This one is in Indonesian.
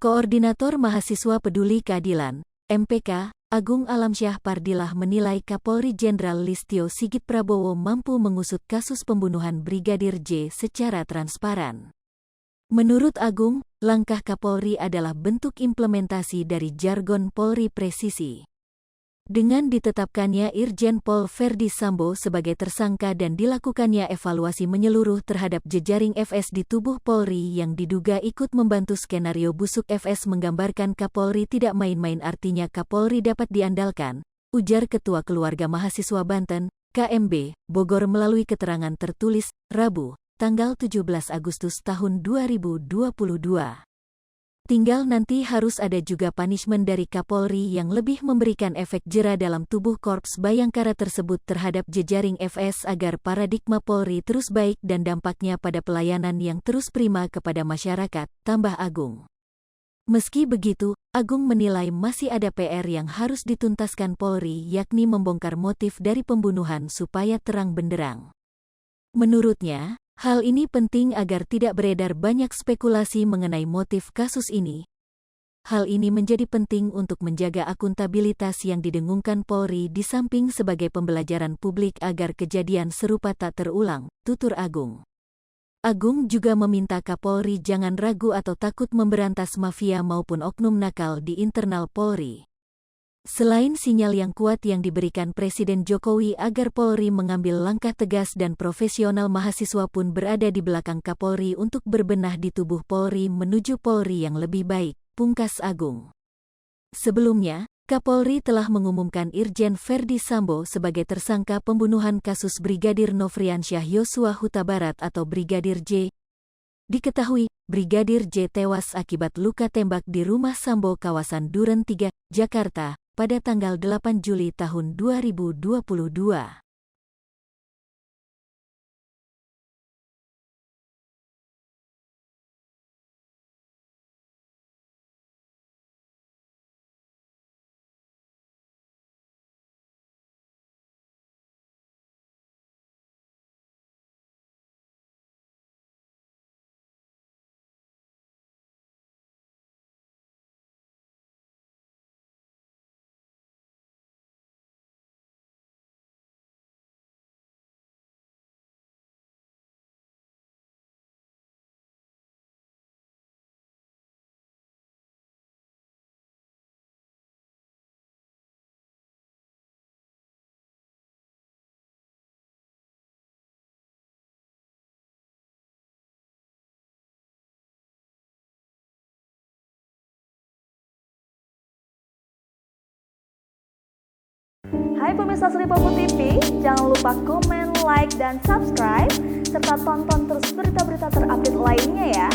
Koordinator Mahasiswa Peduli Keadilan, MPK, Agung Alamsyah Pardilah menilai Kapolri Jenderal Listio Sigit Prabowo mampu mengusut kasus pembunuhan Brigadir J secara transparan. Menurut Agung, langkah Kapolri adalah bentuk implementasi dari jargon Polri presisi. Dengan ditetapkannya Irjen Pol Verdi Sambo sebagai tersangka dan dilakukannya evaluasi menyeluruh terhadap jejaring FS di tubuh Polri yang diduga ikut membantu skenario busuk FS menggambarkan Kapolri tidak main-main, artinya Kapolri dapat diandalkan, ujar Ketua Keluarga Mahasiswa Banten, KMB, Bogor melalui keterangan tertulis, Rabu, tanggal 17 Agustus tahun 2022. Tinggal nanti harus ada juga punishment dari Kapolri yang lebih memberikan efek jera dalam tubuh Korps Bayangkara tersebut terhadap jejaring FS agar paradigma Polri terus baik dan dampaknya pada pelayanan yang terus prima kepada masyarakat, tambah Agung. Meski begitu, Agung menilai masih ada PR yang harus dituntaskan Polri, yakni membongkar motif dari pembunuhan supaya terang benderang. Menurutnya, hal ini penting agar tidak beredar banyak spekulasi mengenai motif kasus ini. Hal ini menjadi penting untuk menjaga akuntabilitas yang didengungkan Polri di samping sebagai pembelajaran publik agar kejadian serupa tak terulang, tutur Agung. Agung juga meminta Kapolri jangan ragu atau takut memberantas mafia maupun oknum nakal di internal Polri. Selain sinyal yang kuat yang diberikan Presiden Jokowi agar Polri mengambil langkah tegas dan profesional, mahasiswa pun berada di belakang Kapolri untuk berbenah di tubuh Polri menuju Polri yang lebih baik, pungkas Agung. Sebelumnya, Kapolri telah mengumumkan Irjen Verdi Sambo sebagai tersangka pembunuhan kasus Brigadir Nofriansyah Yosua Huta Barat atau Brigadir J. Diketahui, Brigadir J tewas akibat luka tembak di rumah Sambo kawasan Duren 3, Jakarta, pada tanggal 8 Juli tahun 2022. Hai pemirsa Sri Popo TV, jangan lupa komen, like, dan subscribe, serta tonton terus berita-berita terupdate lainnya ya.